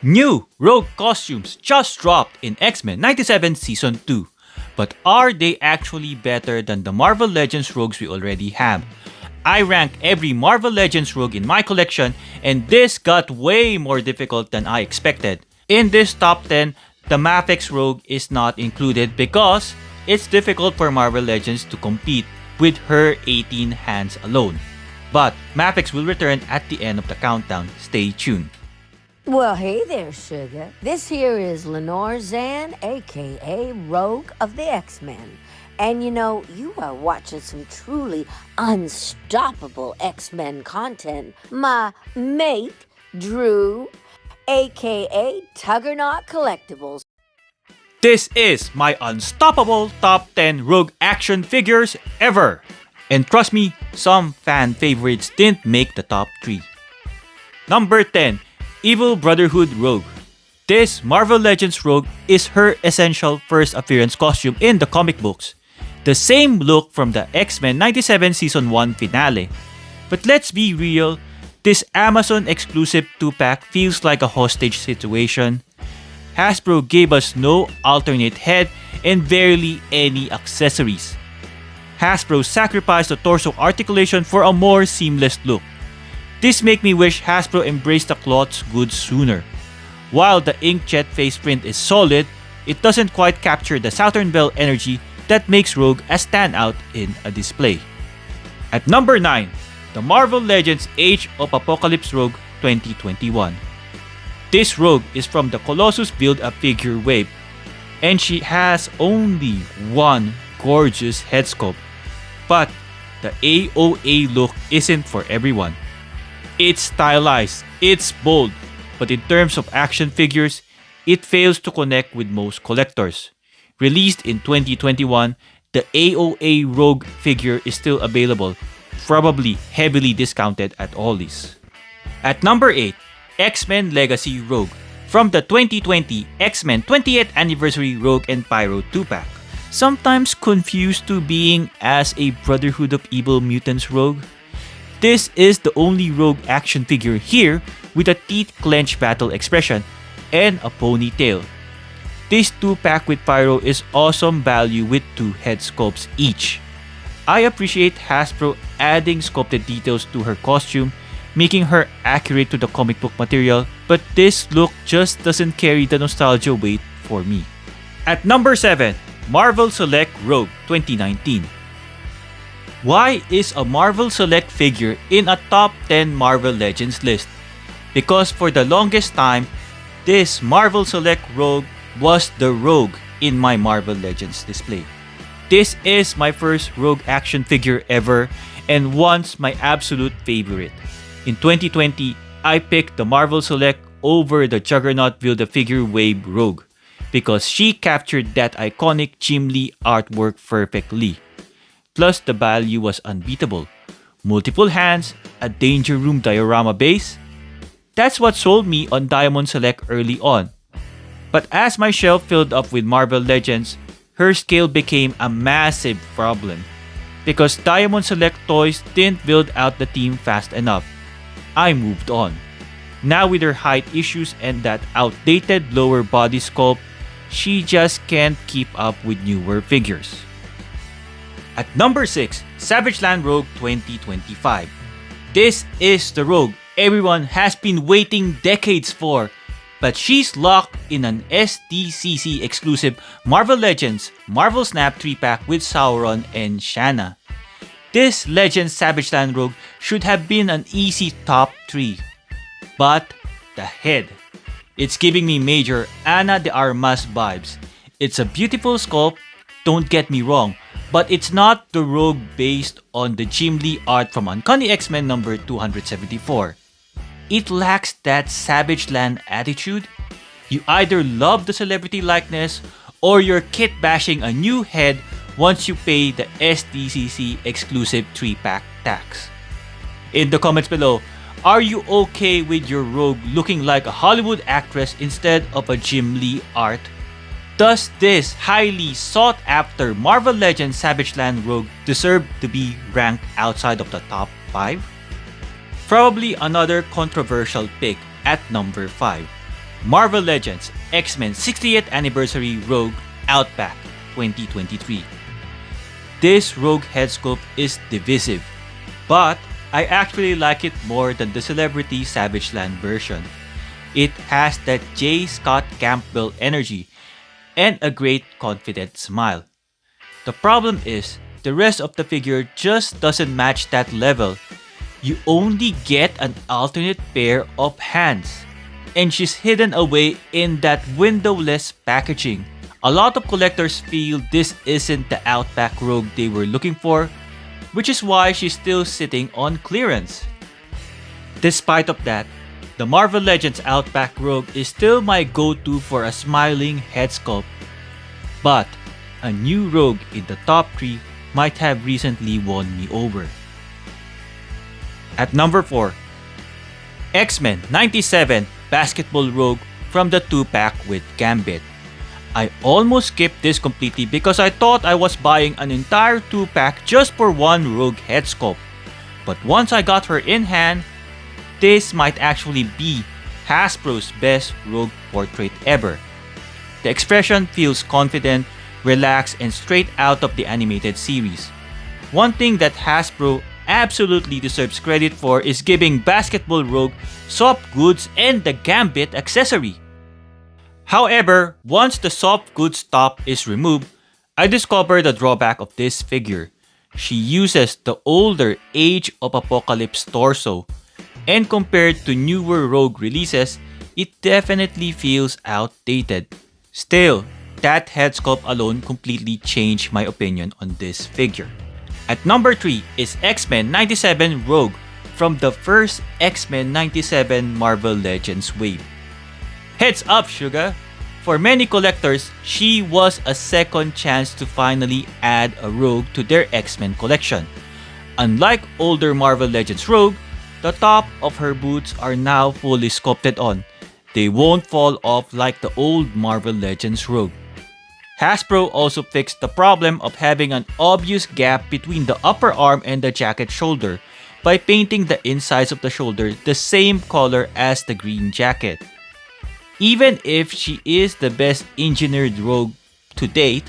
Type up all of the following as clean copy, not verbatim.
New Rogue costumes just dropped in X-Men 97 Season 2. But are they actually better than the Marvel Legends Rogues we already have? I rank every Marvel Legends Rogue in my collection, and this got way more difficult than I expected. In this top 10, the MAFEX Rogue is not included because it's difficult for Marvel Legends to compete with her 18 hands alone. But MAFEX will return at the end of the countdown. Stay tuned. Well, hey there, sugar. This here is Lenore Zann, aka Rogue of the X-Men. And you know, you are watching some truly unstoppable X-Men content. My mate, Drew, aka Tuggernaut Collectables. This is my unstoppable top 10 Rogue action figures ever. And trust me, some fan favorites didn't make the top 3. Number 10. Evil Brotherhood Rogue. This Marvel Legends Rogue is her essential first appearance costume in the comic books. The same look from the X-Men 97 Season 1 finale. But let's be real, this Amazon exclusive 2-pack feels like a hostage situation. Hasbro gave us no alternate head and barely any accessories. Hasbro sacrificed the torso articulation for a more seamless look. This make me wish Hasbro embraced the cloth's goods sooner. While the inkjet face print is solid, it doesn't quite capture the Saturn Bell energy that makes Rogue a standout in a display. At number 9, the Marvel Legends Age of Apocalypse Rogue 2021. This Rogue is from the Colossus build-up figure wave, and she has only one gorgeous head sculpt. But the AOA look isn't for everyone. It's stylized, it's bold, but in terms of action figures, it fails to connect with most collectors. Released in 2021, the AOA Rogue figure is still available, probably heavily discounted at Ollie's. At number 8, X-Men Legacy Rogue, from the 2020 X-Men 20th Anniversary Rogue and Pyro 2-pack. Sometimes confused to being as a Brotherhood of Evil Mutants Rogue. This is the only Rogue action figure here with a teeth-clenched battle expression and a ponytail. This 2-pack with Pyro is awesome value with 2 head sculpts each. I appreciate Hasbro adding sculpted details to her costume, making her accurate to the comic book material, but this look just doesn't carry the nostalgia weight for me. At number 7, Marvel Select Rogue 2019. Why is a Marvel Select figure in a top 10 Marvel Legends list? Because for the longest time, this Marvel Select Rogue was the Rogue in my Marvel Legends display. This is my first Rogue action figure ever and once my absolute favorite. In 2020, I picked the Marvel Select over the Juggernaut Build-A-Figure Wave Rogue because she captured that iconic Jim Lee artwork perfectly. Plus, the value was unbeatable. Multiple hands, a Danger Room diorama base. That's what sold me on Diamond Select early on. But as my shelf filled up with Marvel Legends, her scale became a massive problem. Because Diamond Select Toys didn't build out the team fast enough. I moved on. Now with her height issues and that outdated lower body sculpt, she just can't keep up with newer figures. At number 6, Savage Land Rogue 2025. This is the Rogue everyone has been waiting decades for, but she's locked in an SDCC exclusive Marvel Legends Marvel Snap 3-pack with Sauron and Shanna. This Legends Savage Land Rogue should have been an easy top 3. But the head. It's giving me major Ana de Armas vibes. It's a beautiful sculpt, don't get me wrong, but it's not the Rogue based on the Jim Lee art from Uncanny X-Men number 274. It lacks that Savage Land attitude. You either love the celebrity likeness or you're kit bashing a new head once you pay the SDCC exclusive 3-pack tax. In the comments below, are you okay with your Rogue looking like a Hollywood actress instead of a Jim Lee art? Does this highly sought after Marvel Legends Savage Land Rogue deserve to be ranked outside of the top 5? Probably another controversial pick at number 5. Marvel Legends X-Men 60th Anniversary Rogue Outback 2023. This Rogue head sculpt is divisive, but I actually like it more than the Celebrity Savage Land version. It has that J. Scott Campbell energy and a great confident smile. The problem is, the rest of the figure just doesn't match that level. You only get an alternate pair of hands, and she's hidden away in that windowless packaging. A lot of collectors feel this isn't the Outback Rogue they were looking for, which is why she's still sitting on clearance. Despite of that, the Marvel Legends Outback Rogue is still my go-to for a smiling head sculpt. But a new Rogue in the top 3 might have recently won me over. At number 4, X-Men 97 Basketball Rogue from the 2-pack with Gambit. I almost skipped this completely because I thought I was buying an entire 2-pack just for one Rogue head sculpt. But once I got her in hand, this might actually be Hasbro's best Rogue portrait ever. The expression feels confident, relaxed, and straight out of the animated series. One thing that Hasbro absolutely deserves credit for is giving Basketball Rogue soft goods and the Gambit accessory. However, once the soft goods top is removed, I discovered the drawback of this figure. She uses the older Age of Apocalypse torso, and compared to newer Rogue releases, it definitely feels outdated. Still, that head sculpt alone completely changed my opinion on this figure. At number 3 is X-Men 97 Rogue from the first X-Men 97 Marvel Legends wave. Heads up, Suga! For many collectors, she was a second chance to finally add a Rogue to their X-Men collection. Unlike older Marvel Legends Rogue, the top of her boots are now fully sculpted on. They won't fall off like the old Marvel Legends Rogue. Hasbro also fixed the problem of having an obvious gap between the upper arm and the jacket shoulder by painting the insides of the shoulder the same color as the green jacket. Even if she is the best engineered Rogue to date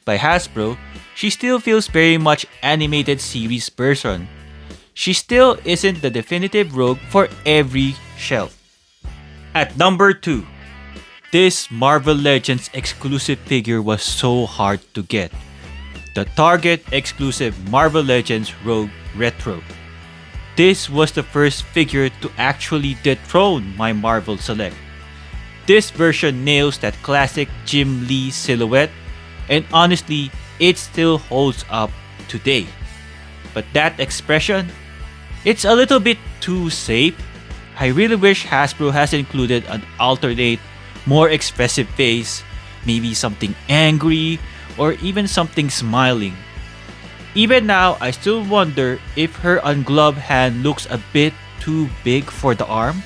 by Hasbro, she still feels very much animated series version. She still isn't the definitive Rogue for every shelf. At number 2, this Marvel Legends exclusive figure was so hard to get. The Target exclusive Marvel Legends Rogue Retro. This was the first figure to actually dethrone my Marvel Select. This version nails that classic Jim Lee silhouette, and honestly, it still holds up today. But that expression, it's a little bit too safe. I really wish Hasbro has included an alternate, more expressive face, maybe something angry, or even something smiling. Even now, I still wonder if her ungloved hand looks a bit too big for the arm.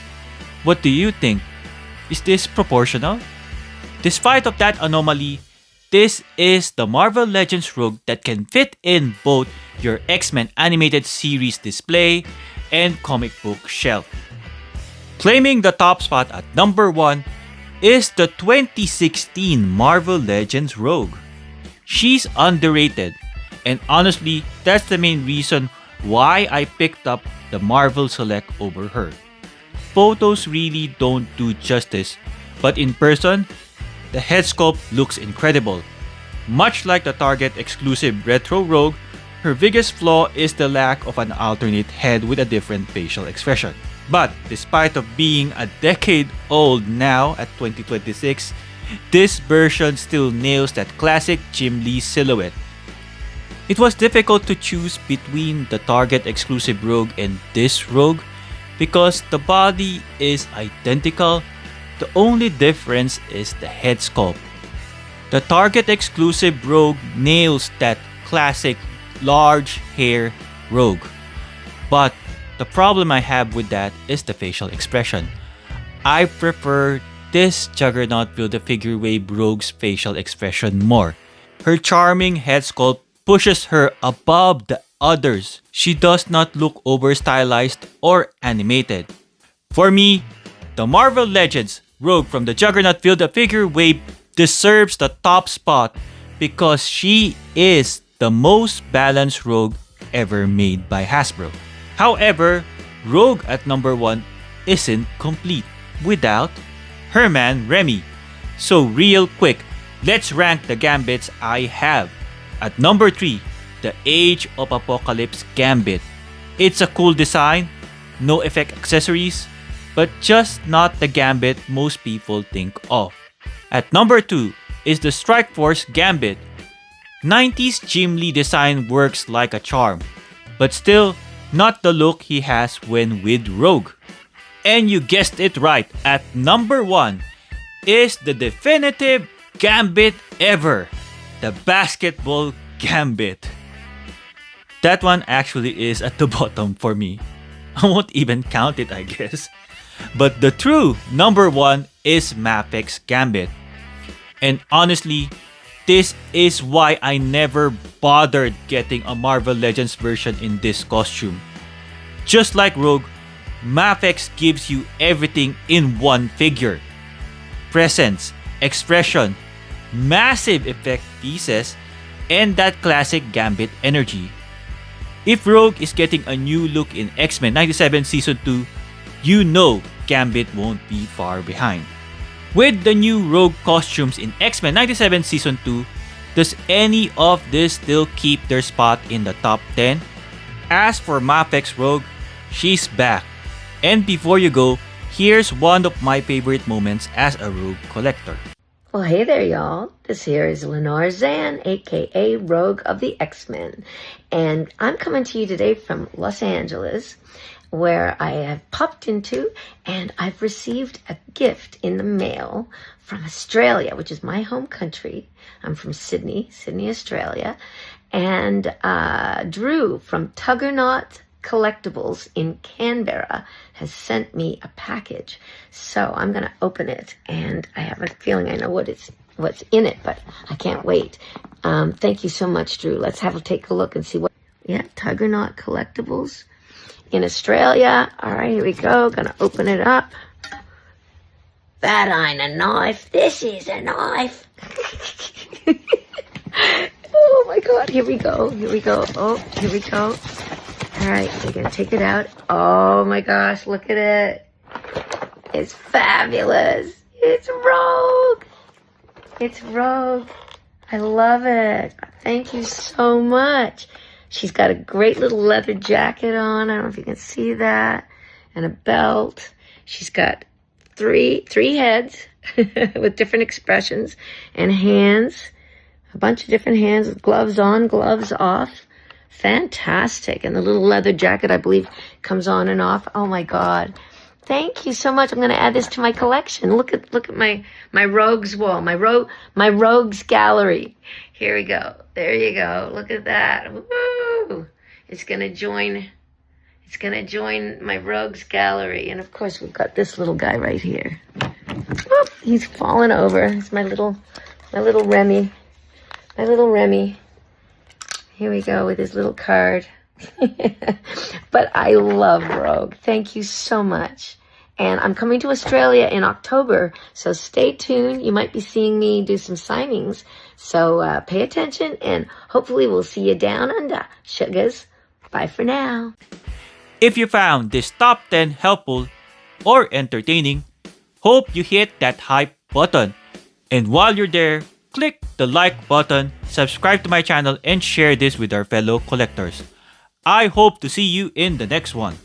What do you think? Is this proportional? Despite of that anomaly, this is the Marvel Legends Rogue that can fit in both your X-Men animated series display and comic book shelf. Claiming the top spot at number 1 is the 2016 Marvel Legends Rogue. She's underrated, and honestly, that's the main reason why I picked up the Marvel Select over her. Photos really don't do justice, but in person, the head sculpt looks incredible. Much like the Target exclusive Retro Rogue, her biggest flaw is the lack of an alternate head with a different facial expression. But despite of being a decade old now at 2026, this version still nails that classic Jim Lee silhouette. It was difficult to choose between the Target exclusive Rogue and this Rogue because the body is identical. The only difference is the head sculpt. The Target exclusive Rogue nails that classic large hair Rogue. But the problem I have with that is the facial expression. I prefer this Juggernaut Build-A-Figure Wave Rogue's facial expression more. Her charming head sculpt pushes her above the others. She does not look over stylized or animated. For me, the Marvel Legends Rogue from the Juggernaut Build-A-Figure wave deserves the top spot because she is the most balanced Rogue ever made by Hasbro. However, Rogue at number 1 isn't complete without her man Remy. So real quick, let's rank the Gambits I have. At number 3, the Age of Apocalypse Gambit. It's a cool design, no effect accessories, but just not the Gambit most people think of. At number 2 is the Strike Force Gambit. 90s Jim Lee design works like a charm, but still not the look he has when with Rogue. And you guessed it right, at number 1 is the definitive Gambit ever, the Basketball Gambit. That one actually is at the bottom for me. I won't even count it, I guess. But the true number 1 is MAFEX Gambit. And honestly, this is why I never bothered getting a Marvel Legends version in this costume. Just like Rogue, MAFEX gives you everything in one figure. Presence, expression, massive effect pieces, and that classic Gambit energy. If Rogue is getting a new look in X-Men 97 Season 2, you know Gambit won't be far behind. With the new Rogue costumes in X-Men 97 Season 2, does any of this still keep their spot in the top 10? As for MAFEX Rogue, she's back. And before you go, here's one of my favorite moments as a Rogue collector. Well, hey there, y'all. This here is Lenore Zann, aka Rogue of the X-Men. And I'm coming to you today from Los Angeles, where I have popped into and I've received a gift in the mail from Australia, which is my home country. I'm from Sydney, Australia. And Drew from Tuggernaut Collectables in Canberra has sent me a package. So I'm going to open it, and I have a feeling I know what's in it, but I can't wait. Thank you so much, Drew. Let's take a look and see what... Yeah, Tuggernaut Collectables in Australia. All right, here we go. Gonna open it up. That ain't a knife. This is a knife. Oh my God, here we go. Oh, here we go. All right, we're gonna take it out. Oh my gosh, look at it. It's fabulous. It's Rogue. I love it. Thank you so much. She's got a great little leather jacket on. I don't know if you can see that. And a belt. She's got three heads with different expressions and hands. A bunch of different hands with gloves on, gloves off. Fantastic. And the little leather jacket, I believe, comes on and off. Oh my God. Thank you so much. I'm going to add this to my collection. Look at my Rogues wall, my Rogues gallery. Here we go. There you go. Look at that. Woo! It's going to join my Rogues gallery. And of course, we've got this little guy right here. Whoop, he's fallen over. It's my little Remy. My little Remy. Here we go with his little card. But I love Rogue. Thank you so much. And I'm coming to Australia in October, so stay tuned. You might be seeing me do some signings. So pay attention, and hopefully we'll see you down under. Sugars, bye for now. If you found this top 10 helpful or entertaining, hope you hit that hype button. And while you're there, click the like button, subscribe to my channel, and share this with our fellow collectors. I hope to see you in the next one.